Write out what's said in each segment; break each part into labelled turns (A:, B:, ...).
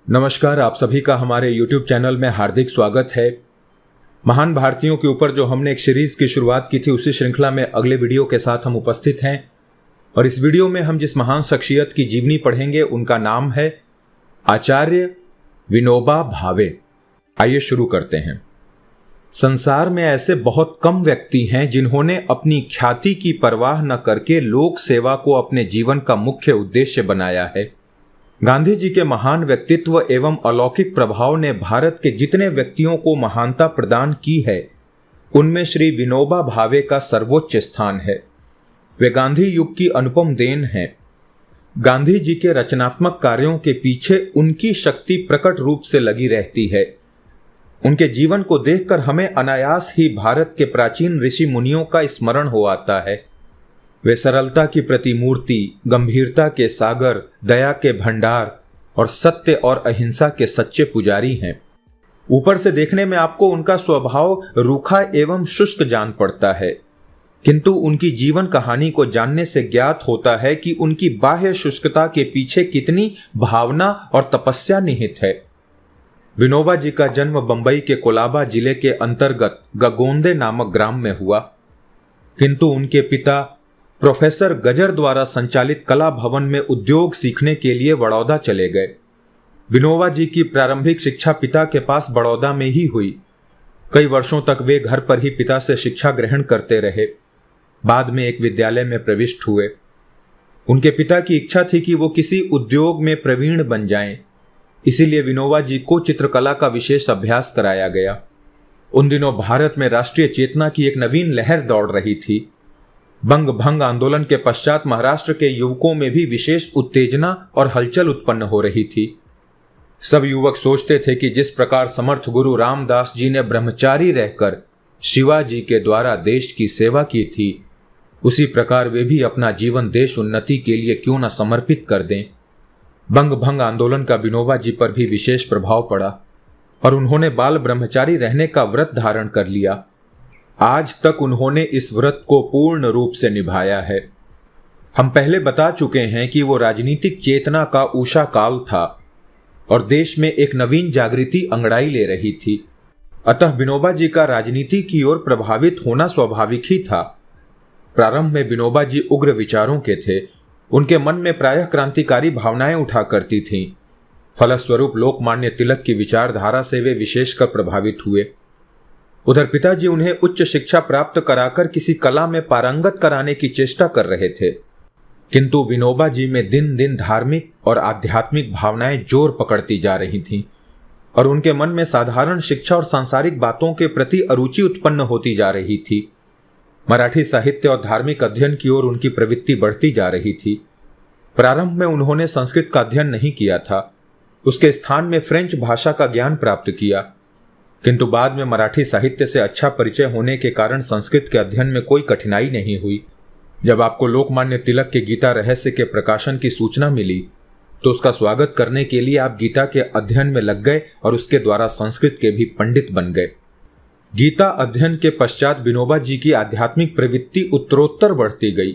A: नमस्कार, आप सभी का हमारे YouTube चैनल में हार्दिक स्वागत है। महान भारतीयों के ऊपर जो हमने एक सीरीज की शुरुआत की थी, उसी श्रृंखला में अगले वीडियो के साथ हम उपस्थित हैं और इस वीडियो में हम जिस महान शख्सियत की जीवनी पढ़ेंगे उनका नाम है आचार्य विनोबा भावे। आइए शुरू करते हैं। संसार में ऐसे बहुत कम व्यक्ति हैं जिन्होंने अपनी ख्याति की परवाह न करके लोक सेवा को अपने जीवन का मुख्य उद्देश्य बनाया है। गांधी जी के महान व्यक्तित्व एवं अलौकिक प्रभाव ने भारत के जितने व्यक्तियों को महानता प्रदान की है, उनमें श्री विनोबा भावे का सर्वोच्च स्थान है। वे गांधी युग की अनुपम देन हैं। गांधी जी के रचनात्मक कार्यों के पीछे उनकी शक्ति प्रकट रूप से लगी रहती है। उनके जीवन को देखकर हमें अनायास ही भारत के प्राचीन ऋषि मुनियों का स्मरण हो आता है। वे सरलता की प्रतिमूर्ति, गंभीरता के सागर, दया के भंडार और सत्य और अहिंसा के सच्चे पुजारी हैं। ऊपर से देखने में आपको उनका स्वभाव रूखा एवं शुष्क जान पड़ता है, किंतु उनकी जीवन कहानी को जानने से ज्ञात होता है कि उनकी बाह्य शुष्कता के पीछे कितनी भावना और तपस्या निहित है। विनोबा जी का जन्म बंबई के कोलाबा जिले के अंतर्गत गगोंदे नामक ग्राम में हुआ, किंतु उनके पिता प्रोफेसर गजर द्वारा संचालित कला भवन में उद्योग सीखने के लिए बड़ौदा चले गए। विनोबा जी की प्रारंभिक शिक्षा पिता के पास बड़ौदा में ही हुई। कई वर्षों तक वे घर पर ही पिता से शिक्षा ग्रहण करते रहे। बाद में एक विद्यालय में प्रविष्ट हुए। उनके पिता की इच्छा थी कि वो किसी उद्योग में प्रवीण बन जाएं, इसीलिए विनोबा जी को चित्रकला का विशेष अभ्यास कराया गया। उन दिनों भारत में राष्ट्रीय चेतना की एक नवीन लहर दौड़ रही थी। बंग भंग आंदोलन के पश्चात महाराष्ट्र के युवकों में भी विशेष उत्तेजना और हलचल उत्पन्न हो रही थी। सब युवक सोचते थे कि जिस प्रकार समर्थ गुरु रामदास जी ने ब्रह्मचारी रहकर शिवाजी के द्वारा देश की सेवा की थी, उसी प्रकार वे भी अपना जीवन देश उन्नति के लिए क्यों न समर्पित कर दें। बंग भंग आंदोलन का विनोबा जी पर भी विशेष प्रभाव पड़ा और उन्होंने बाल ब्रह्मचारी रहने का व्रत धारण कर लिया। आज तक उन्होंने इस व्रत को पूर्ण रूप से निभाया है। हम पहले बता चुके हैं कि वो राजनीतिक चेतना का ऊषा काल था और देश में एक नवीन जागृति अंगड़ाई ले रही थी। अतः विनोबा जी का राजनीति की ओर प्रभावित होना स्वाभाविक ही था। प्रारंभ में विनोबा जी उग्र विचारों के थे। उनके मन में प्रायः क्रांतिकारी भावनाएं उठा करती थीं। फलस्वरूप लोकमान्य तिलक की विचारधारा से वे विशेषकर प्रभावित हुए। उधर पिताजी उन्हें उच्च शिक्षा प्राप्त कराकर किसी कला में पारंगत कराने की चेष्टा कर रहे थे, किंतु विनोबा जी में दिन दिन धार्मिक और आध्यात्मिक भावनाएं जोर पकड़ती जा रही थीं और उनके मन में साधारण शिक्षा और सांसारिक बातों के प्रति अरुचि उत्पन्न होती जा रही थी। मराठी साहित्य और धार्मिक अध्ययन की ओर उनकी प्रवृत्ति बढ़ती जा रही थी। प्रारंभ में उन्होंने संस्कृत का अध्ययन नहीं किया था, उसके स्थान में फ्रेंच भाषा का ज्ञान प्राप्त किया, किंतु बाद में मराठी साहित्य से अच्छा परिचय होने के कारण संस्कृत के अध्ययन में कोई कठिनाई नहीं हुई। जब आपको लोकमान्य तिलक के गीता रहस्य के प्रकाशन की सूचना मिली तो उसका स्वागत करने के लिए आप गीता के अध्ययन में लग गए और उसके द्वारा संस्कृत के भी पंडित बन गए। गीता अध्ययन के पश्चात विनोबा जी की आध्यात्मिक प्रवृत्ति उत्तरोत्तर बढ़ती गई,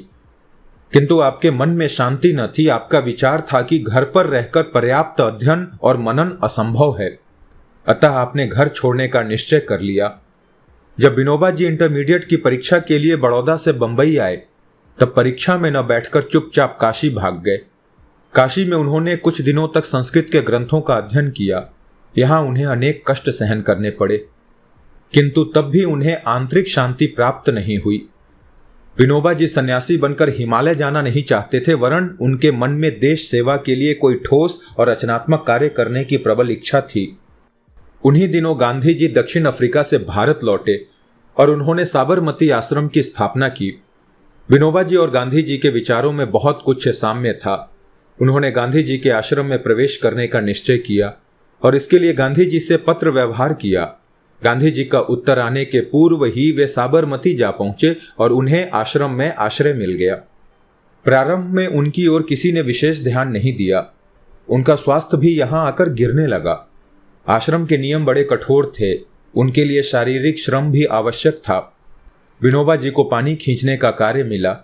A: किंतु आपके मन में शांति न थी। आपका विचार था कि घर पर रहकर पर्याप्त अध्ययन और मनन असंभव है, अतः आपने घर छोड़ने का निश्चय कर लिया। जब विनोबा जी इंटरमीडिएट की परीक्षा के लिए बड़ौदा से बंबई आए, तब परीक्षा में न बैठकर चुपचाप काशी भाग गए। काशी में उन्होंने कुछ दिनों तक संस्कृत के ग्रंथों का अध्ययन किया। यहां उन्हें अनेक कष्ट सहन करने पड़े, किंतु तब भी उन्हें आंतरिक शांति प्राप्त नहीं हुई। विनोबा जी सन्यासी बनकर हिमालय जाना नहीं चाहते थे, वरन उनके मन में देश सेवा के लिए कोई ठोस और रचनात्मक कार्य करने की प्रबल इच्छा थी। उन्हीं दिनों गांधी जी दक्षिण अफ्रीका से भारत लौटे और उन्होंने साबरमती आश्रम की स्थापना की। विनोबा जी और गांधी जी के विचारों में बहुत कुछ साम्य था। उन्होंने गांधी जी के आश्रम में प्रवेश करने का निश्चय किया और इसके लिए गांधी जी से पत्र व्यवहार किया। गांधी जी का उत्तर आने के पूर्व ही वे साबरमती जा पहुंचे और उन्हें आश्रम में आश्रय मिल गया। प्रारंभ में उनकी ओर किसी ने विशेष ध्यान नहीं दिया। उनका स्वास्थ्य भी यहां आकर गिरने लगा। आश्रम के नियम बड़े कठोर थे, उनके लिए शारीरिक श्रम भी आवश्यक था। विनोबा जी को पानी खींचने का कार्य मिला,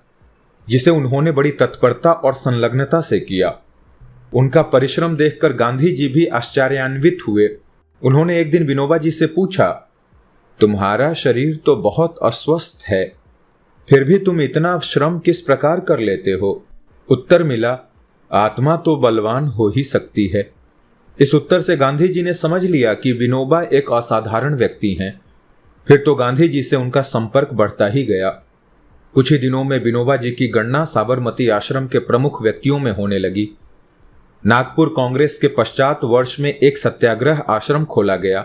A: जिसे उन्होंने बड़ी तत्परता और संलग्नता से किया। उनका परिश्रम देखकर गांधी जी भी आश्चर्यान्वित हुए। उन्होंने एक दिन विनोबा जी से पूछा, तुम्हारा शरीर तो बहुत अस्वस्थ है, फिर भी तुम इतना श्रम किस प्रकार कर लेते हो? उत्तर मिला, आत्मा तो बलवान हो ही सकती है। इस उत्तर से गांधी जी ने समझ लिया कि विनोबा एक असाधारण व्यक्ति हैं। फिर तो गांधी जी से उनका संपर्क बढ़ता ही गया। कुछ ही दिनों में विनोबा जी की गणना साबरमती आश्रम के प्रमुख व्यक्तियों में होने लगी। नागपुर कांग्रेस के पश्चात वर्ष में एक सत्याग्रह आश्रम खोला गया।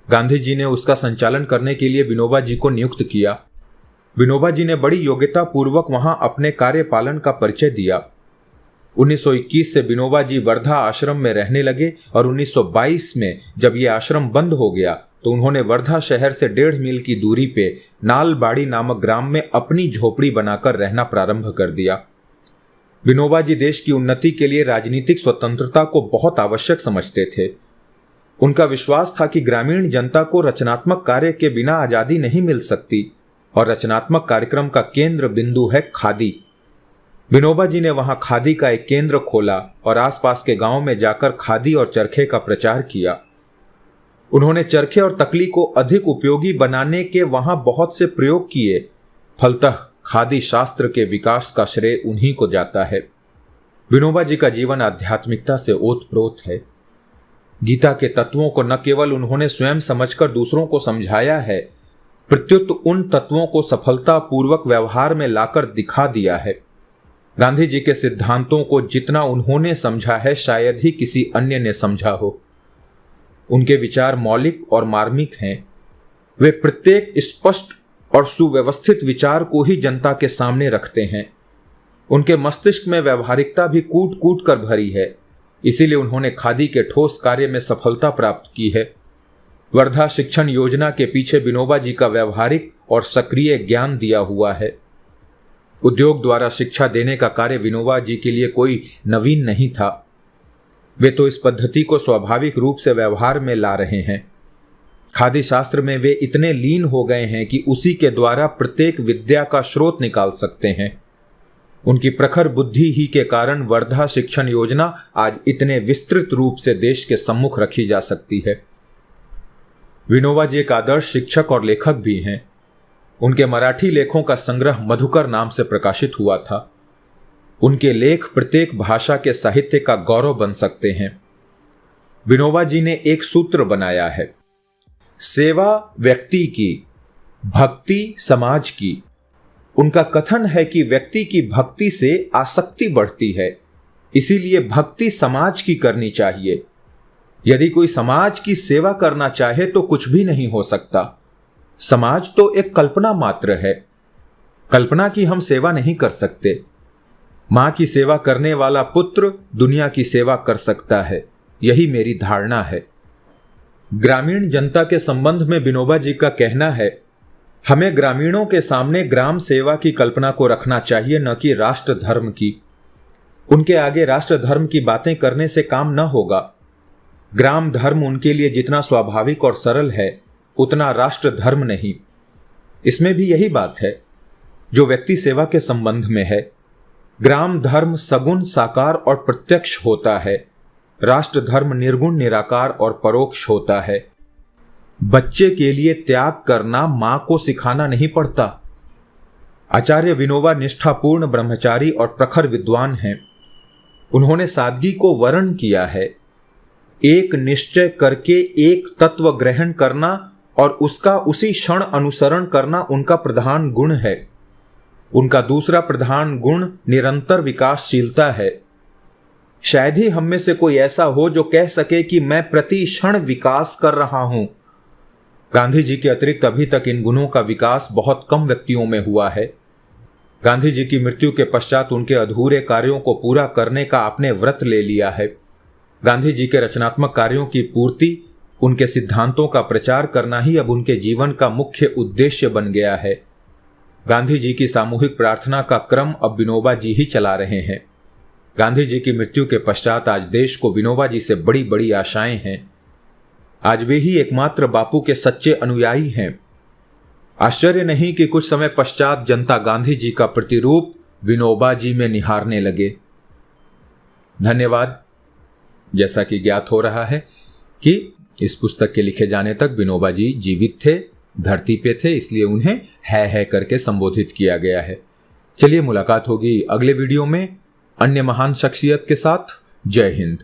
A: गांधी जी ने उसका संचालन करने के लिए विनोबा जी को नियुक्त किया। विनोबा जी ने बड़ी योग्यता पूर्वक वहां अपने कार्य पालन का परिचय दिया। 1921 से विनोबा जी वर्धा आश्रम में रहने लगे और 1922 में जब ये आश्रम बंद हो गया तो उन्होंने वर्धा शहर से 1.5 मील की दूरी पे नालबाड़ी नामक ग्राम में अपनी झोपड़ी बनाकर रहना प्रारंभ कर दिया। विनोबा जी देश की उन्नति के लिए राजनीतिक स्वतंत्रता को बहुत आवश्यक समझते थे। उनका विश्वास था कि ग्रामीण जनता को रचनात्मक कार्य के बिना आजादी नहीं मिल सकती और रचनात्मक कार्यक्रम का केंद्र बिंदु है खादी। विनोबा जी ने वहां खादी का एक केंद्र खोला और आसपास के गांव में जाकर खादी और चरखे का प्रचार किया। उन्होंने चरखे और तकली को अधिक उपयोगी बनाने के वहां बहुत से प्रयोग किए। फलतः खादी शास्त्र के विकास का श्रेय उन्हीं को जाता है। विनोबा जी का जीवन आध्यात्मिकता से ओतप्रोत है। गीता के तत्वों को न केवल उन्होंने स्वयं समझकर दूसरों को समझाया है, प्रत्युत उन तत्वों को सफलतापूर्वक व्यवहार में लाकर दिखा दिया है। गांधी जी के सिद्धांतों को जितना उन्होंने समझा है शायद ही किसी अन्य ने समझा हो। उनके विचार मौलिक और मार्मिक हैं। वे प्रत्येक स्पष्ट और सुव्यवस्थित विचार को ही जनता के सामने रखते हैं। उनके मस्तिष्क में व्यवहारिकता भी कूट कूट कर भरी है। इसीलिए उन्होंने खादी के ठोस कार्य में सफलता प्राप्त की है। वर्धा शिक्षण योजना के पीछे विनोबा जी का व्यवहारिक और सक्रिय ज्ञान दिया हुआ है। उद्योग द्वारा शिक्षा देने का कार्य विनोबा जी के लिए कोई नवीन नहीं था। वे तो इस पद्धति को स्वाभाविक रूप से व्यवहार में ला रहे हैं। खादी शास्त्र में वे इतने लीन हो गए हैं कि उसी के द्वारा प्रत्येक विद्या का स्रोत निकाल सकते हैं। उनकी प्रखर बुद्धि ही के कारण वर्धा शिक्षण योजना आज इतने विस्तृत रूप से देश के सम्मुख रखी जा सकती है। विनोबा जी एक आदर्श शिक्षक और लेखक भी हैं। उनके मराठी लेखों का संग्रह मधुकर नाम से प्रकाशित हुआ था। उनके लेख प्रत्येक भाषा के साहित्य का गौरव बन सकते हैं। विनोबा जी ने एक सूत्र बनाया है, सेवा व्यक्ति की, भक्ति समाज की। उनका कथन है कि व्यक्ति की भक्ति से आसक्ति बढ़ती है, इसीलिए भक्ति समाज की करनी चाहिए। यदि कोई समाज की सेवा करना चाहे तो कुछ भी नहीं हो सकता। समाज तो एक कल्पना मात्र है। कल्पना की हम सेवा नहीं कर सकते। मां की सेवा करने वाला पुत्र दुनिया की सेवा कर सकता है, यही मेरी धारणा है। ग्रामीण जनता के संबंध में विनोबा जी का कहना है, हमें ग्रामीणों के सामने ग्राम सेवा की कल्पना को रखना चाहिए, न कि राष्ट्र धर्म की। उनके आगे राष्ट्र धर्म की बातें करने से काम न होगा। ग्राम धर्म उनके लिए जितना स्वाभाविक और सरल है उतना राष्ट्र धर्म नहीं। इसमें भी यही बात है जो व्यक्ति सेवा के संबंध में है। ग्राम धर्म सगुण साकार और प्रत्यक्ष होता है, राष्ट्र धर्म निर्गुण निराकार और परोक्ष होता है। बच्चे के लिए त्याग करना मां को सिखाना नहीं पड़ता। आचार्य विनोबा निष्ठापूर्ण ब्रह्मचारी और प्रखर विद्वान हैं। उन्होंने सादगी को वर्ण किया है। एक निश्चय करके एक तत्व ग्रहण करना और उसका उसी क्षण अनुसरण करना उनका प्रधान गुण है। उनका दूसरा प्रधान गुण निरंतर विकासशीलता है। शायद ही हम में से कोई ऐसा हो जो कह सके कि मैं प्रति क्षण विकास कर रहा हूं। गांधी जी के अतिरिक्त अभी तक इन गुणों का विकास बहुत कम व्यक्तियों में हुआ है। गांधी जी की मृत्यु के पश्चात उनके अधूरे कार्यों को पूरा करने का आपने व्रत ले लिया है। गांधी जी के रचनात्मक कार्यों की पूर्ति, उनके सिद्धांतों का प्रचार करना ही अब उनके जीवन का मुख्य उद्देश्य बन गया है। गांधी जी की सामूहिक प्रार्थना का क्रम अब विनोबा जी ही चला रहे हैं। गांधी जी की मृत्यु के पश्चात आज देश को विनोबा जी से बड़ी बड़ी आशाएं हैं। आज वे ही एकमात्र बापू के सच्चे अनुयायी हैं। आश्चर्य नहीं कि कुछ समय पश्चात जनता गांधी जी का प्रतिरूप विनोबा जी में निहारने लगे। धन्यवाद। जैसा कि ज्ञात हो रहा है कि इस पुस्तक के लिखे जाने तक विनोबा जी जीवित थे, धरती पे थे, इसलिए उन्हें है करके संबोधित किया गया है। चलिए मुलाकात होगी अगले वीडियो में अन्य महान शख्सियत के साथ। जय हिंद।